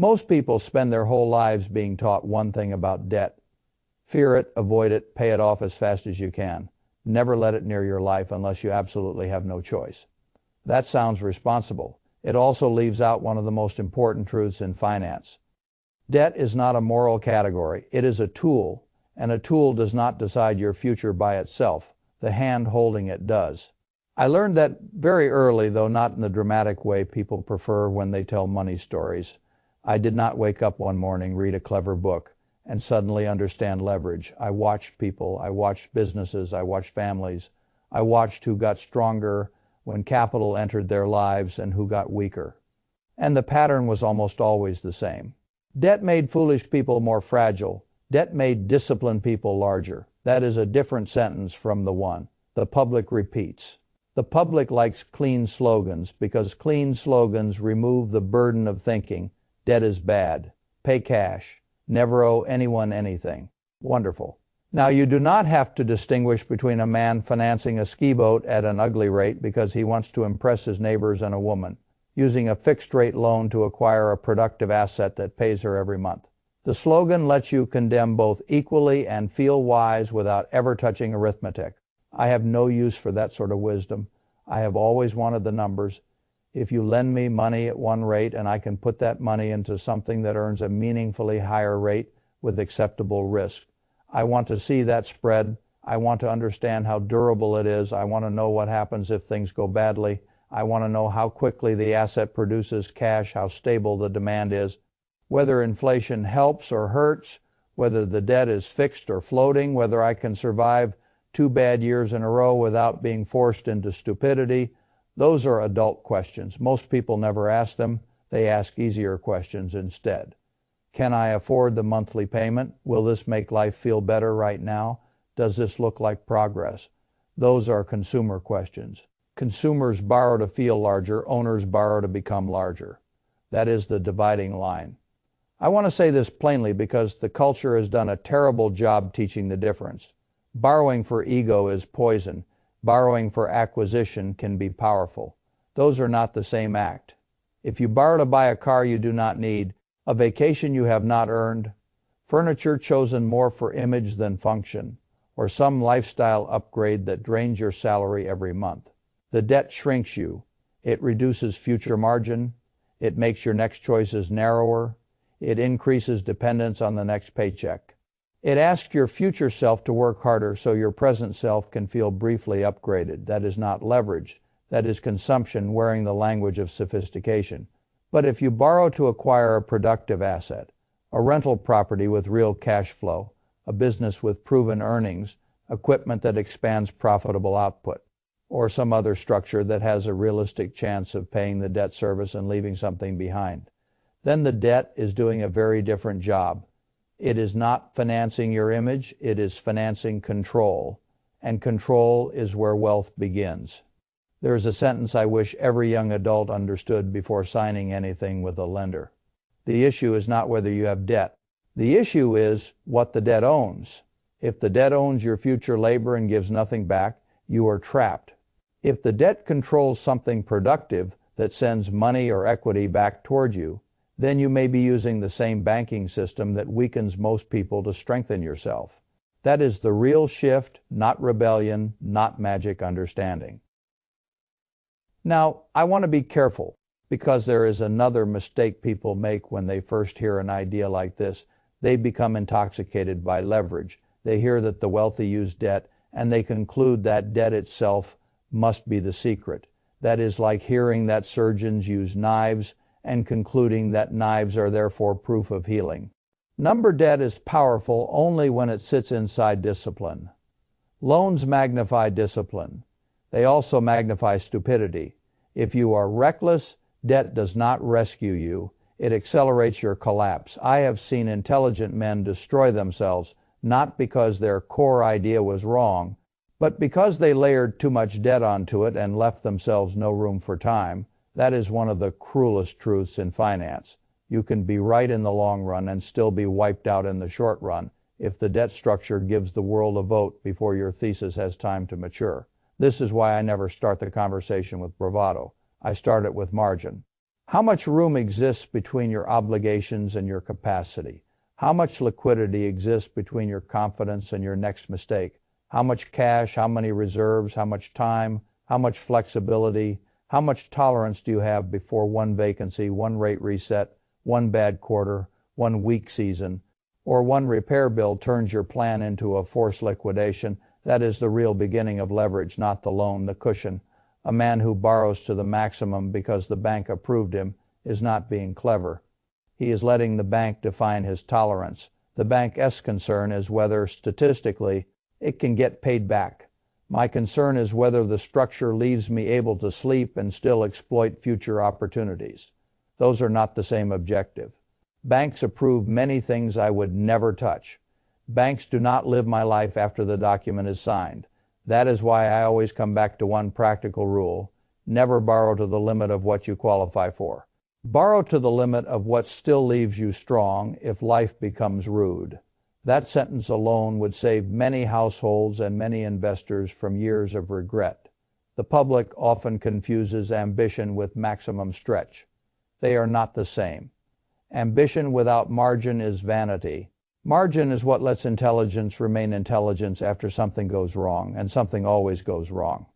Most people spend their whole lives being taught one thing about debt. Fear it, avoid it, pay it off as fast as you can. Never let it near your life unless you absolutely have no choice. That sounds responsible. It also leaves out one of the most important truths in finance. Debt is not a moral category. It is a tool, and a tool does not decide your future by itself. The hand holding it does. I learned that very early, though not in the dramatic way people prefer when they tell money stories. I did not wake up one morning, read a clever book, and suddenly understand leverage. I watched people, I watched businesses, I watched families. I watched who got stronger when capital entered their lives and who got weaker. And the pattern was almost always the same. Debt made foolish people more fragile. Debt made disciplined people larger. That is a different sentence from the one the public repeats. The public likes clean slogans because clean slogans remove the burden of thinking. Debt is bad. Pay cash. Never owe anyone anything. Wonderful. Now, you do not have to distinguish between a man financing a ski boat at an ugly rate because he wants to impress his neighbors and a woman, using a fixed-rate loan to acquire a productive asset that pays her every month. The slogan lets you condemn both equally and feel wise without ever touching arithmetic. I have no use for that sort of wisdom. I have always wanted the numbers. If you lend me money at one rate and I can put that money into something that earns a meaningfully higher rate with acceptable risk, I want to see that spread. I want to understand how durable it is. I want to know what happens if things go badly. I want to know how quickly the asset produces cash, how stable the demand is, whether inflation helps or hurts, whether the debt is fixed or floating, whether I can survive 2 bad years in a row without being forced into stupidity. Those are adult questions. Most people never ask them. They ask easier questions instead. Can I afford the monthly payment? Will this make life feel better right now? Does this look like progress? Those are consumer questions. Consumers borrow to feel larger. Owners borrow to become larger. That is the dividing line. I want to say this plainly because the culture has done a terrible job teaching the difference. Borrowing for ego is poison. Borrowing for acquisition can be powerful. Those are not the same act. If you borrow to buy a car you do not need, a vacation you have not earned, furniture chosen more for image than function, or some lifestyle upgrade that drains your salary every month, the debt shrinks you. It reduces future margin. It makes your next choices narrower. It increases dependence on the next paycheck. It asks your future self to work harder so your present self can feel briefly upgraded. That is not leverage. That is consumption wearing the language of sophistication. But if you borrow to acquire a productive asset, a rental property with real cash flow, a business with proven earnings, equipment that expands profitable output, or some other structure that has a realistic chance of paying the debt service and leaving something behind, then the debt is doing a very different job. It is not financing your image, it is financing control, and control is where wealth begins. There is a sentence I wish every young adult understood before signing anything with a lender. The issue is not whether you have debt. The issue is what the debt owns. If the debt owns your future labor and gives nothing back, you are trapped. If the debt controls something productive that sends money or equity back toward you, then you may be using the same banking system that weakens most people to strengthen yourself. That is the real shift, not rebellion, not magic understanding. Now, I want to be careful because there is another mistake people make when they first hear an idea like this. They become intoxicated by leverage. They hear that the wealthy use debt and they conclude that debt itself must be the secret. That is like hearing that surgeons use knives and concluding that knives are therefore proof of healing. Number debt is powerful only when it sits inside discipline. Loans magnify discipline. They also magnify stupidity. If you are reckless, debt does not rescue you. It accelerates your collapse. I have seen intelligent men destroy themselves, not because their core idea was wrong, but because they layered too much debt onto it and left themselves no room for time. That is one of the cruelest truths in finance. You can be right in the long run and still be wiped out in the short run if the debt structure gives the world a vote before your thesis has time to mature. This is why I never start the conversation with bravado. I start it with margin. How much room exists between your obligations and your capacity? How much liquidity exists between your confidence and your next mistake? How much cash, how many reserves, how much time, how much flexibility, how much tolerance do you have before one vacancy, one rate reset, one bad quarter, one weak season, or one repair bill turns your plan into a forced liquidation? That is the real beginning of leverage, not the loan, the cushion. A man who borrows to the maximum because the bank approved him is not being clever. He is letting the bank define his tolerance. The bank's concern is whether, statistically, it can get paid back. My concern is whether the structure leaves me able to sleep and still exploit future opportunities. Those are not the same objective. Banks approve many things I would never touch. Banks do not live my life after the document is signed. That is why I always come back to one practical rule: never borrow to the limit of what you qualify for. Borrow to the limit of what still leaves you strong if life becomes rude. That sentence alone would save many households and many investors from years of regret. The public often confuses ambition with maximum stretch. They are not the same. Ambition without margin is vanity. Margin is what lets intelligence remain intelligence after something goes wrong, and something always goes wrong.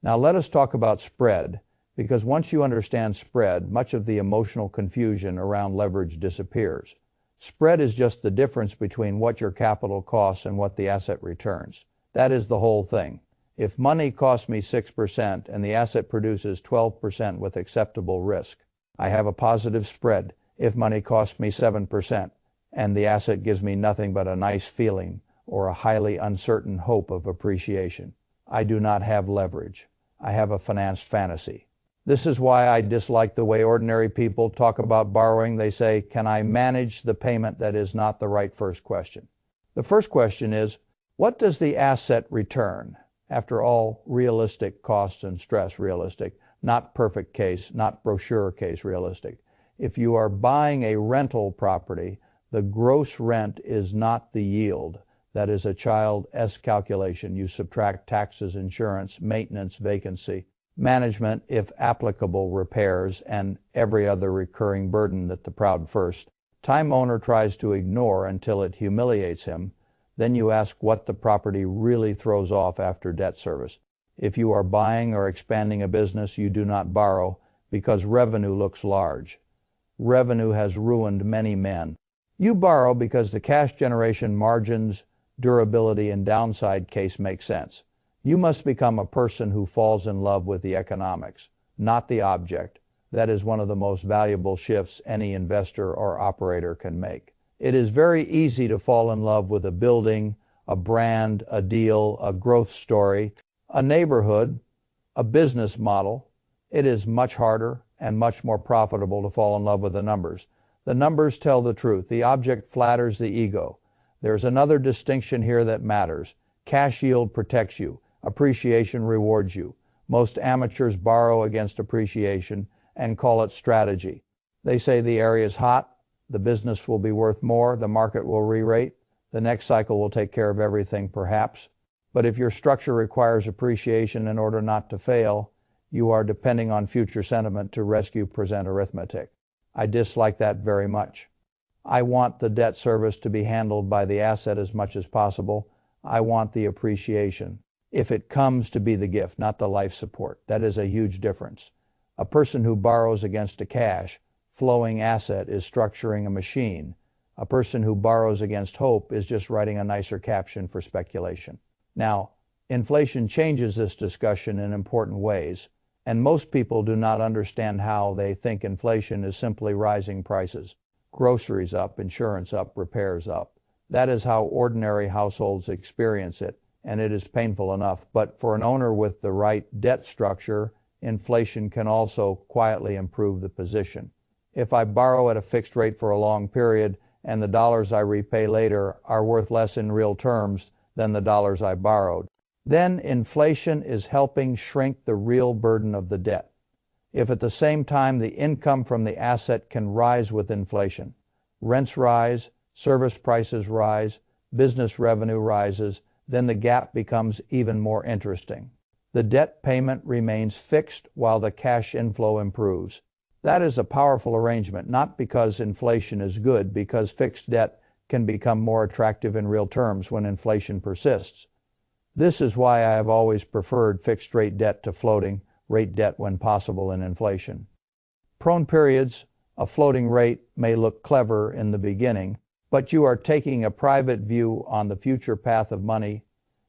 Now let us talk about spread, because once you understand spread, much of the emotional confusion around leverage disappears. Spread is just the difference between what your capital costs and what the asset returns. That is the whole thing. If money costs me 6% and the asset produces 12% with acceptable risk, I have a positive spread. If money costs me 7% and the asset gives me nothing but a nice feeling or a highly uncertain hope of appreciation, I do not have leverage. I have a financed fantasy. This is why I dislike the way ordinary people talk about borrowing. They say, "Can I manage the payment?" That is not the right first question. The first question is, what does the asset return? After all, realistic costs and stress realistic, not perfect case, not brochure case realistic. If you are buying a rental property, the gross rent is not the yield. That is a Child's calculation. You subtract taxes, insurance, maintenance, vacancy, management, if applicable, repairs, and every other recurring burden that the proud first time owner tries to ignore until it humiliates him. Then you ask what the property really throws off after debt service. If you are buying or expanding a business, you do not borrow because revenue looks large. Revenue has ruined many men. You borrow because the cash generation margins, durability, and downside case make sense. You must become a person who falls in love with the economics, not the object. That is one of the most valuable shifts any investor or operator can make. It is very easy to fall in love with a building, a brand, a deal, a growth story, a neighborhood, a business model. It is much harder and much more profitable to fall in love with the numbers. The numbers tell the truth. The object flatters the ego. There's another distinction here that matters. Cash yield protects you. Appreciation rewards you. Most amateurs borrow against appreciation and call it strategy. They say the area is hot, the business will be worth more, the market will re-rate, the next cycle will take care of everything perhaps. But if your structure requires appreciation in order not to fail, you are depending on future sentiment to rescue present arithmetic. I dislike that very much. I want the debt service to be handled by the asset as much as possible. I want the appreciation, if it comes to be the gift, not the life support. That is a huge difference. A person who borrows against a cash flowing asset is structuring a machine. A person who borrows against hope is just writing a nicer caption for speculation. Now, inflation changes this discussion in important ways, and most people do not understand how. They think inflation is simply rising prices. Groceries up, insurance up, repairs up. That is how ordinary households experience it, and it is painful enough. But for an owner with the right debt structure, inflation can also quietly improve the position. If I borrow at a fixed rate for a long period and the dollars I repay later are worth less in real terms than the dollars I borrowed, then inflation is helping shrink the real burden of the debt. If at the same time the income from the asset can rise with inflation, rents rise, service prices rise, business revenue rises, then the gap becomes even more interesting. The debt payment remains fixed while the cash inflow improves. That is a powerful arrangement, not because inflation is good, because fixed debt can become more attractive in real terms when inflation persists. This is why I have always preferred fixed rate debt to floating rate debt when possible in inflation prone periods. A floating rate may look clever in the beginning, but you are taking a private view on the future path of money,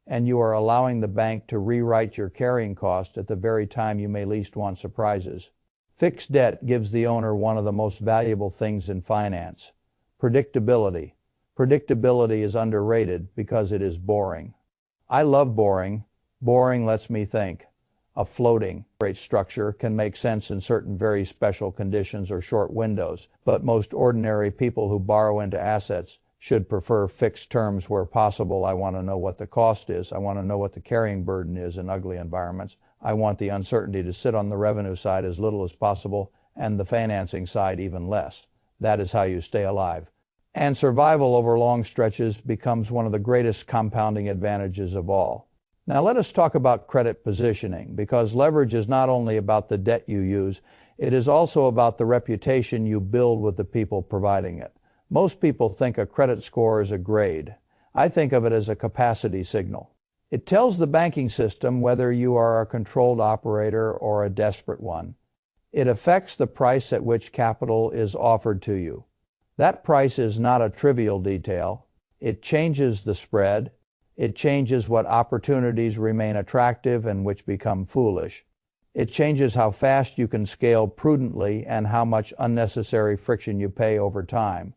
and you are allowing the bank to rewrite your carrying cost at the very time you may least want surprises. Fixed debt gives the owner one of the most valuable things in finance: predictability. Predictability is underrated because it is boring. I love boring. Boring lets me think. A floating rate structure can make sense in certain very special conditions or short windows, but most ordinary people who borrow into assets should prefer fixed terms where possible. I want to know what the cost is. I want to know what the carrying burden is in ugly environments. I want the uncertainty to sit on the revenue side as little as possible and the financing side even less. That is how you stay alive. And survival over long stretches becomes one of the greatest compounding advantages of all. Now let us talk about credit positioning, because leverage is not only about the debt you use, it is also about the reputation you build with the people providing it. Most people think a credit score is a grade. I think of it as a capacity signal. It tells the banking system whether you are a controlled operator or a desperate one. It affects the price at which capital is offered to you. That price is not a trivial detail. It changes the spread. It changes what opportunities remain attractive and which become foolish. It changes how fast you can scale prudently and how much unnecessary friction you pay over time.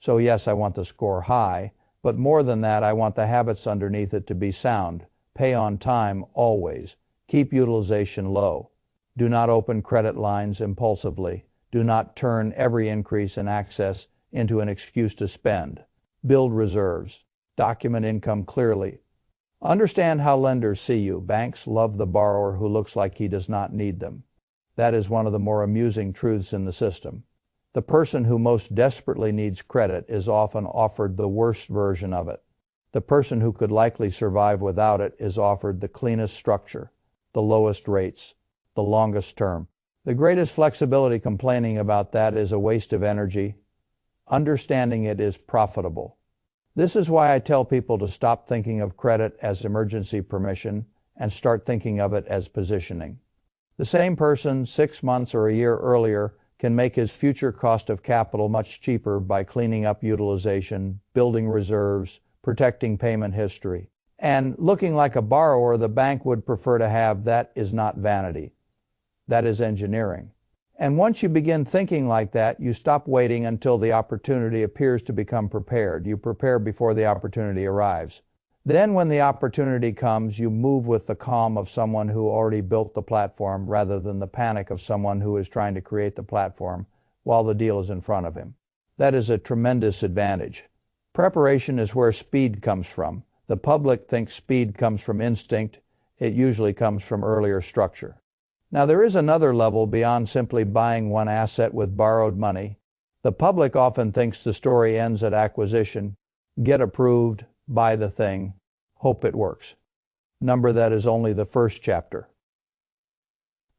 So yes, I want the score high, but more than that, I want the habits underneath it to be sound. Pay on time always. Keep utilization low. Do not open credit lines impulsively. Do not turn every increase in access into an excuse to spend. Build reserves. Document income clearly. Understand how lenders see you. Banks love the borrower who looks like he does not need them. That is one of the more amusing truths in the system. The person who most desperately needs credit is often offered the worst version of it. The person who could likely survive without it is offered the cleanest structure, the lowest rates, the longest term. The greatest flexibility. Complaining about that is a waste of energy. Understanding it is profitable. This is why I tell people to stop thinking of credit as emergency permission and start thinking of it as positioning. The same person 6 months or a year earlier can make his future cost of capital much cheaper by cleaning up utilization, building reserves, protecting payment history, and looking like a borrower the bank would prefer to have. That is not vanity. That is engineering. And once you begin thinking like that, you stop waiting until the opportunity appears to become prepared. You prepare before the opportunity arrives. Then when the opportunity comes, you move with the calm of someone who already built the platform rather than the panic of someone who is trying to create the platform while the deal is in front of him. That is a tremendous advantage. Preparation is where speed comes from. The public thinks speed comes from instinct. It usually comes from earlier structure. Now there is another level beyond simply buying one asset with borrowed money. The public often thinks the story ends at acquisition. Get approved, buy the thing, hope it works. Number, that is only the first chapter.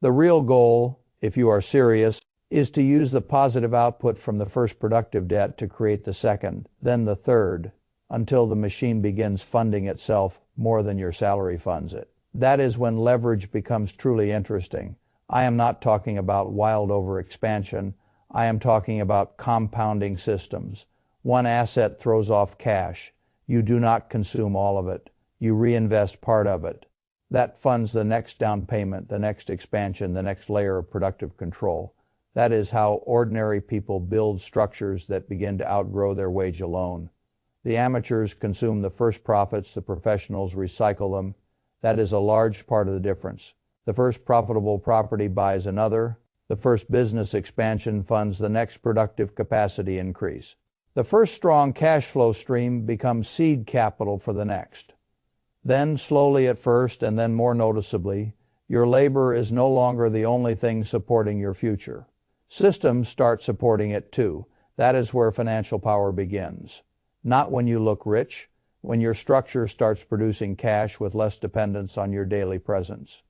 The real goal, if you are serious, is to use the positive output from the first productive debt to create the second, then the third, until the machine begins funding itself more than your salary funds it. That is when leverage becomes truly interesting. I am not talking about wild overexpansion. I am talking about compounding systems. One asset throws off cash. You do not consume all of it. You reinvest part of it. That funds the next down payment, the next expansion, the next layer of productive control. That is how ordinary people build structures that begin to outgrow their wage alone. The amateurs consume the first profits, the professionals recycle them. That is a large part of the difference. The first profitable property buys another. The first business expansion funds the next productive capacity increase. The first strong cash flow stream becomes seed capital for the next. Then, slowly at first and then more noticeably, your labor is no longer the only thing supporting your future. Systems start supporting it too. That is where financial power begins. Not when you look rich, when your structure starts producing cash with less dependence on your daily presence.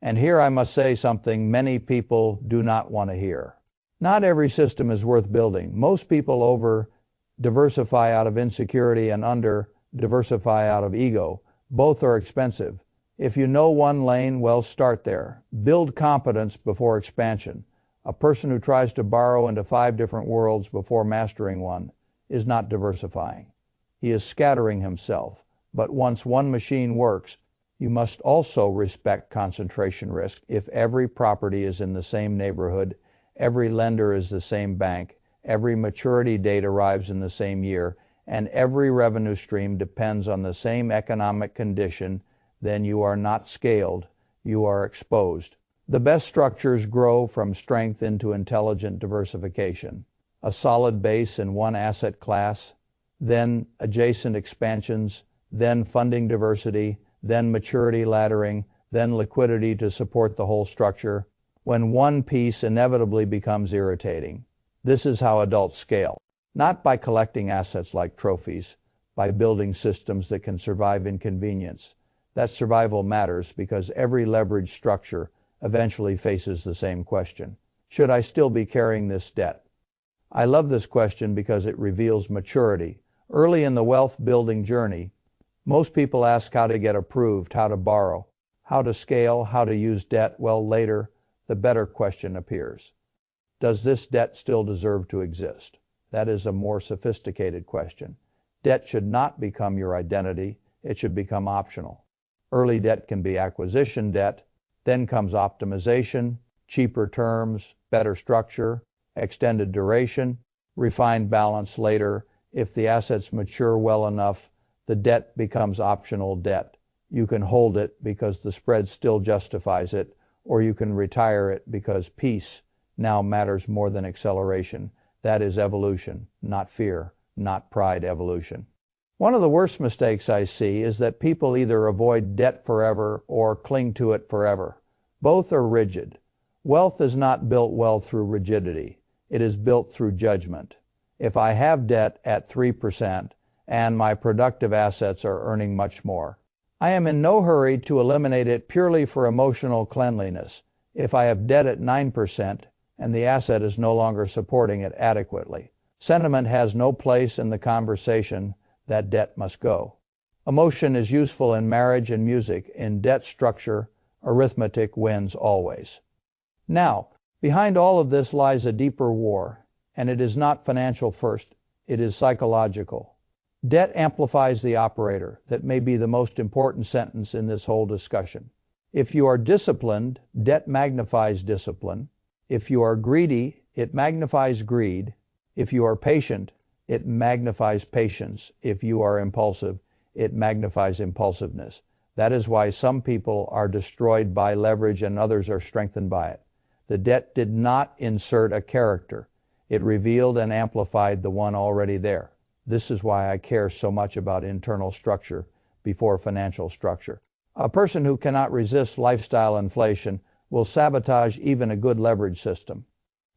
And here I must say something many people do not want to hear. Not every system is worth building. Most people over-diversify out of insecurity and under-diversify out of ego. Both are expensive. If you know one lane, well, start there. Build competence before expansion. A person who tries to borrow into 5 different worlds before mastering one is not diversifying. He is scattering himself. But once one machine works, you must also respect concentration risk. If every property is in the same neighborhood, every lender is the same bank, every maturity date arrives in the same year, and every revenue stream depends on the same economic condition, then you are not scaled, you are exposed. The best structures grow from strength into intelligent diversification. A solid base in one asset class, then adjacent expansions, then funding diversity, then maturity laddering, then liquidity to support the whole structure, when one piece inevitably becomes irritating. This is how adults scale. Not by collecting assets like trophies, by building systems that can survive inconvenience. That survival matters because every leveraged structure eventually faces the same question. Should I still be carrying this debt? I love this question because it reveals maturity. Early in the wealth-building journey, most people ask how to get approved, how to borrow, how to scale, how to use debt. Well, later, the better question appears. Does this debt still deserve to exist? That is a more sophisticated question. Debt should not become your identity. It should become optional. Early debt can be acquisition debt. Then comes optimization, cheaper terms, better structure, extended duration, refined balance later. If the assets mature well enough, the debt becomes optional debt. You can hold it because the spread still justifies it, or you can retire it because peace now matters more than acceleration. That is evolution, not fear, not pride evolution. One of the worst mistakes I see is that people either avoid debt forever or cling to it forever. Both are rigid. Wealth is not built well through rigidity. It is built through judgment. If I have debt at 3% and my productive assets are earning much more, I am in no hurry to eliminate it purely for emotional cleanliness. If I have debt at 9% and the asset is no longer supporting it adequately, sentiment has no place in the conversation. That debt must go. Emotion is useful in marriage and music. In debt structure, arithmetic wins always. Now, behind all of this lies a deeper war, and it is not financial first, it is psychological. Debt amplifies the operator. That may be the most important sentence in this whole discussion. If you are disciplined, debt magnifies discipline. If you are greedy, it magnifies greed. If you are patient, it magnifies patience. If you are impulsive, it magnifies impulsiveness. That is why some people are destroyed by leverage and others are strengthened by it. The debt did not insert a character. It revealed and amplified the one already there. This is why I care so much about internal structure before financial structure. A person who cannot resist lifestyle inflation will sabotage even a good leverage system.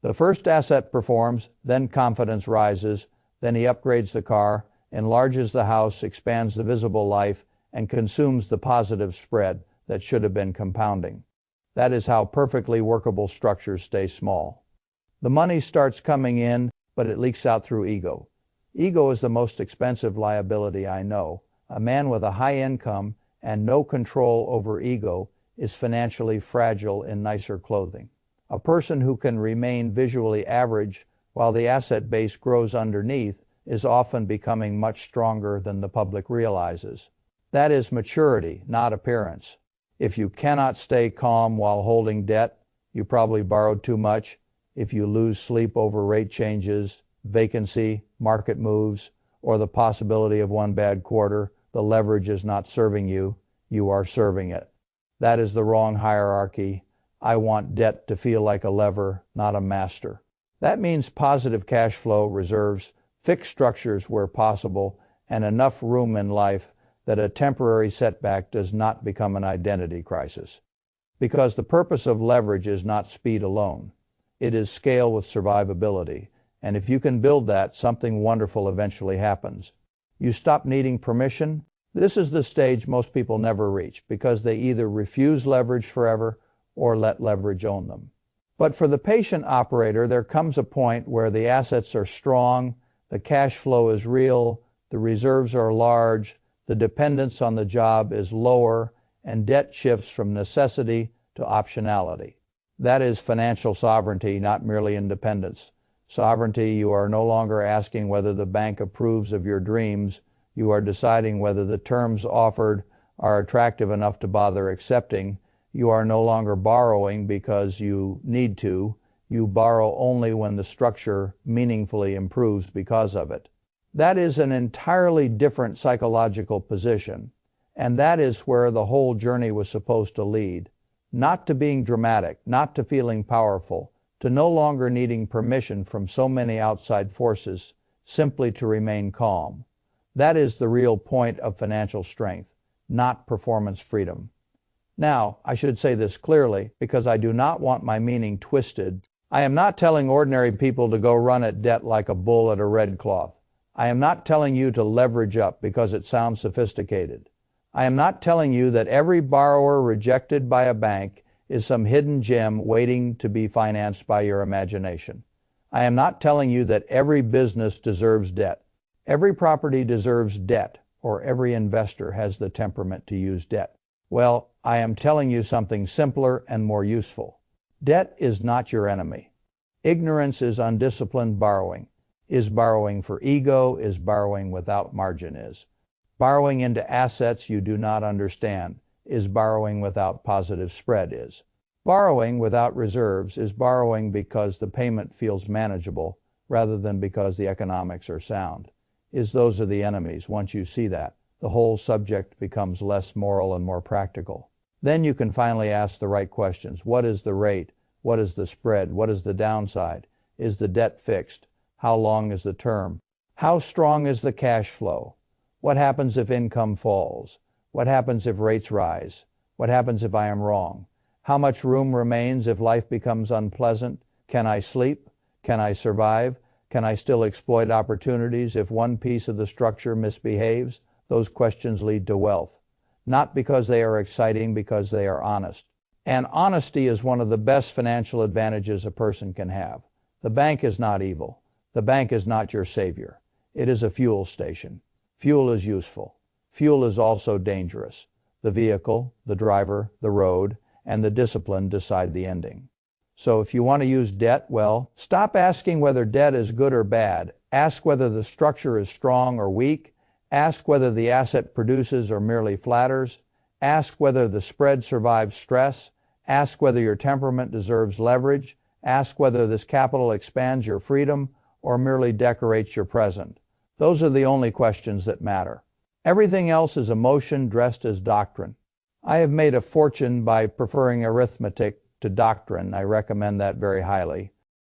The first asset performs, then confidence rises, then he upgrades the car, enlarges the house, expands the visible life, and consumes the positive spread that should have been compounding. That is how perfectly workable structures stay small. The money starts coming in, but it leaks out through ego. Ego is the most expensive liability I know. A man with a high income and no control over ego is financially fragile in nicer clothing. A person who can remain visually average while the asset base grows underneath is often becoming much stronger than the public realizes. That is maturity, not appearance. If you cannot stay calm while holding debt, you probably borrowed too much. If you lose sleep over rate changes, vacancy, market moves, or the possibility of one bad quarter, the leverage is not serving you, you are serving it. That is the wrong hierarchy. I want debt to feel like a lever, not a master. That means positive cash flow reserves, fixed structures where possible, and enough room in life that a temporary setback does not become an identity crisis. Because the purpose of leverage is not speed alone. It is scale with survivability. And if you can build that, something wonderful eventually happens. You stop needing permission. This is the stage most people never reach because they either refuse leverage forever or let leverage own them. But for the patient operator, there comes a point where the assets are strong, the cash flow is real, the reserves are large, the dependence on the job is lower, and debt shifts from necessity to optionality. That is financial sovereignty, not merely independence. Sovereignty, you are no longer asking whether the bank approves of your dreams. You are deciding whether the terms offered are attractive enough to bother accepting. You are no longer borrowing because you need to. You borrow only when the structure meaningfully improves because of it. That is an entirely different psychological position, and that is where the whole journey was supposed to lead. Not to being dramatic, not to feeling powerful, to no longer needing permission from so many outside forces, simply to remain calm. That is the real point of financial strength, not performance freedom. Now, I should say this clearly, because I do not want my meaning twisted. I am not telling ordinary people to go run at debt like a bull at a red cloth. I am not telling you to leverage up because it sounds sophisticated. I am not telling you that every borrower rejected by a bank is some hidden gem waiting to be financed by your imagination. I am not telling you that every business deserves debt. Every property deserves debt, or every investor has the temperament to use debt. Well, I am telling you something simpler and more useful. Debt is not your enemy. Ignorance is undisciplined borrowing. Is borrowing for ego, is borrowing without margin is. Borrowing into assets you do not understand is borrowing without positive spread is. Borrowing without reserves is borrowing because the payment feels manageable rather than because the economics are sound. Those are the enemies. Once you see that, the whole subject becomes less moral and more practical. Then you can finally ask the right questions. What is the rate? What is the spread? What is the downside? Is the debt fixed? How long is the term? How strong is the cash flow? What happens if income falls? What happens if rates rise? What happens if I am wrong? How much room remains if life becomes unpleasant? Can I sleep? Can I survive? Can I still exploit opportunities if one piece of the structure misbehaves? Those questions lead to wealth. Not because they are exciting, because they are honest. And honesty is one of the best financial advantages a person can have. The bank is not evil. The bank is not your savior. It is a fuel station. Fuel is useful. Fuel is also dangerous. The vehicle, the driver, the road, and the discipline decide the ending. So if you want to use debt, well, stop asking whether debt is good or bad. Ask whether the structure is strong or weak. Ask whether the asset produces or merely flatters. Ask whether the spread survives stress. Ask whether your temperament deserves leverage. Ask whether this capital expands your freedom or merely decorates your present. Those are the only questions that matter. Everything else is emotion dressed as doctrine. I have made a fortune by preferring arithmetic to doctrine. I recommend that very highly.